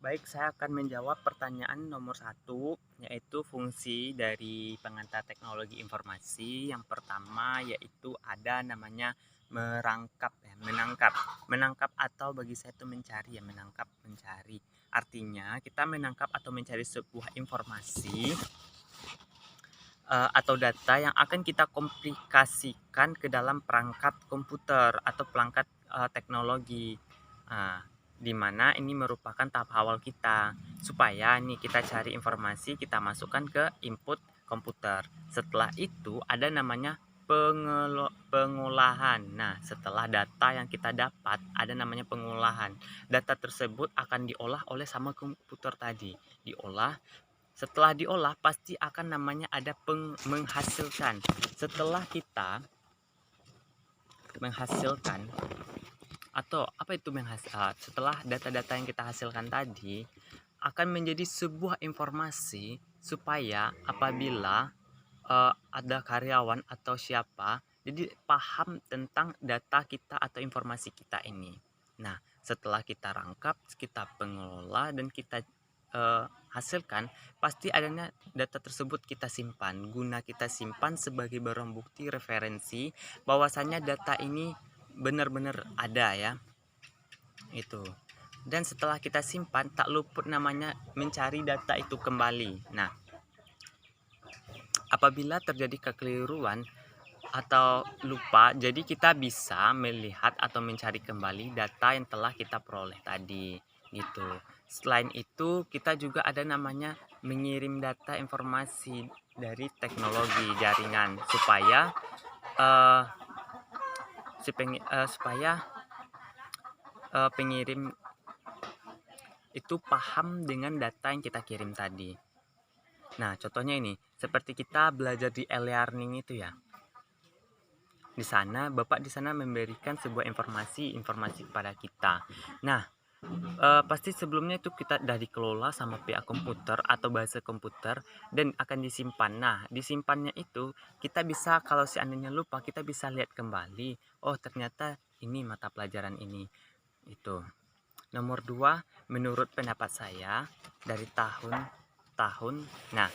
Baik, saya akan menjawab pertanyaan nomor satu, yaitu fungsi dari pengantar teknologi informasi. Yang pertama yaitu ada namanya merangkap, ya, menangkap. Menangkap atau bagi saya itu mencari, ya, menangkap, mencari. Artinya kita menangkap atau mencari sebuah informasi atau data yang akan kita komplikasikan ke dalam perangkat komputer atau perangkat teknologi. Nah, di mana ini merupakan tahap awal kita supaya nih kita cari informasi, kita masukkan ke input komputer. Setelah itu ada namanya pengolahan. Nah, setelah data yang kita dapat ada namanya pengolahan. Data tersebut akan diolah oleh sama komputer tadi. Diolah, setelah diolah pasti akan namanya ada menghasilkan. Setelah kita menghasilkan, atau apa itu menghasilkan, setelah data-data yang kita hasilkan tadi akan menjadi sebuah informasi supaya apabila ada karyawan atau siapa jadi paham tentang data kita atau informasi kita ini. Nah, setelah kita rangkap, kita pengelola dan kita hasilkan, pasti adanya data tersebut kita simpan. Guna kita simpan sebagai barang bukti referensi bahwasanya data ini benar-benar ada, ya. Itu. Dan setelah kita simpan, tak luput namanya mencari data itu kembali. Nah, apabila terjadi kekeliruan atau lupa, jadi kita bisa melihat atau mencari kembali data yang telah kita peroleh tadi, gitu. Selain itu, kita juga ada namanya mengirim data informasi dari teknologi jaringan supaya uh, pengirim itu paham dengan data yang kita kirim tadi. Nah, contohnya ini, seperti kita belajar di e-learning itu, ya. Di sana, Bapak di sana memberikan sebuah informasi kepada kita. Nah, pasti sebelumnya itu kita sudah dikelola sama pihak komputer atau bahasa komputer dan akan disimpan. Nah, disimpannya itu kita bisa, kalau seandainya lupa, kita bisa lihat kembali. Oh, ternyata ini mata pelajaran ini. Itu. Nomor 2, menurut pendapat saya dari tahun. Nah,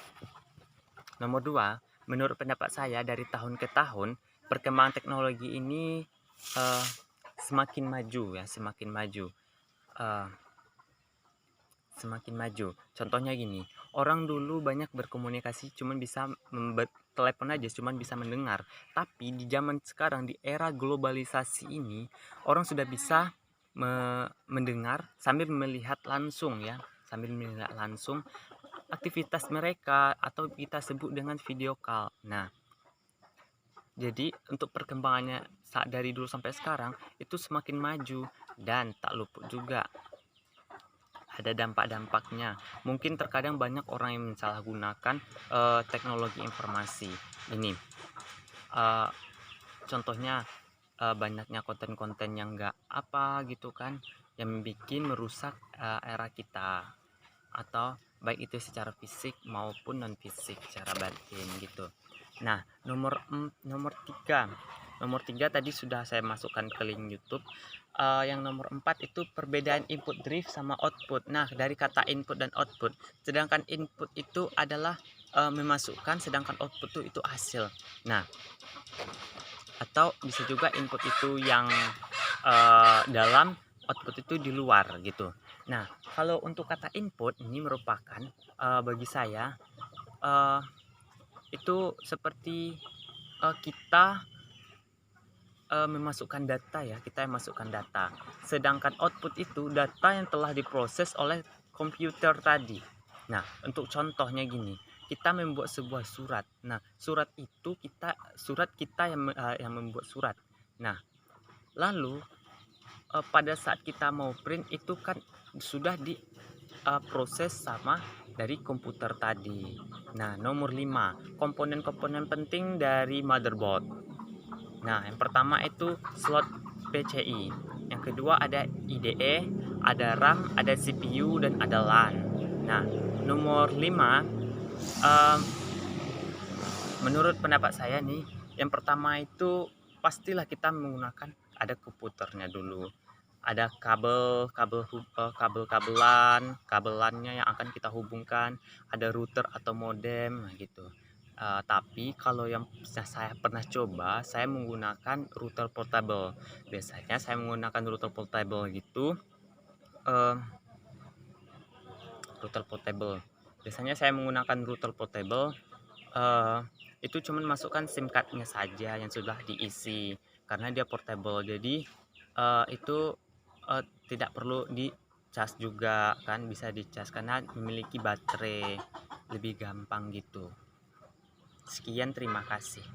nomor 2, menurut pendapat saya dari tahun ke tahun perkembangan teknologi ini semakin maju, ya, semakin maju. Semakin maju. Contohnya gini, orang dulu banyak berkomunikasi cuman bisa telepon aja, cuman bisa mendengar. Tapi di zaman sekarang, di era globalisasi ini, orang sudah bisa mendengar sambil melihat langsung, ya, sambil melihat langsung aktivitas mereka atau kita sebut dengan video call. Nah, jadi untuk perkembangannya saat dari dulu sampai sekarang itu semakin maju dan tak luput juga ada dampak-dampaknya. Mungkin terkadang banyak orang yang mensalahgunakan teknologi informasi ini. Contohnya banyaknya konten-konten yang enggak apa gitu kan, yang bikin merusak era kita, atau baik itu secara fisik maupun non fisik, secara batin gitu. Nah, nomor 3. Nomor 3 tadi sudah saya masukkan ke link YouTube. Yang nomor 4 itu perbedaan input drift sama output. Nah, dari kata input dan output, sedangkan input itu adalah memasukkan, sedangkan output itu hasil. Nah, atau bisa juga input itu yang dalam, output itu di luar gitu. Nah, kalau untuk kata input ini merupakan bagi saya itu seperti kita memasukkan data, ya, kita yang masukkan data. Sedangkan output itu data yang telah diproses oleh komputer tadi. Nah, untuk contohnya gini, kita membuat sebuah surat. Nah, surat kita yang membuat surat. Nah, lalu pada saat kita mau print itu kan sudah diproses sama dari komputer tadi. Nah, nomor 5, komponen-komponen penting dari motherboard. Nah, yang pertama itu slot PCI. Yang kedua ada IDE, ada RAM, ada CPU, dan ada LAN. Nah, nomor 5, menurut pendapat saya nih, yang pertama itu pastilah kita menggunakan ada komputernya dulu. ada kabelannya yang akan kita hubungkan, ada router atau modem, nah gitu. Tapi kalau yang saya pernah coba, saya menggunakan router portable. Biasanya saya menggunakan router portable gitu, eh, router portable. Biasanya saya menggunakan router portable, eh, itu cuman masukkan SIM cardnya saja yang sudah diisi, karena dia portable. Jadi itu tidak perlu dicas juga kan, bisa dicas karena memiliki baterai, lebih gampang gitu. Sekian, terima kasih.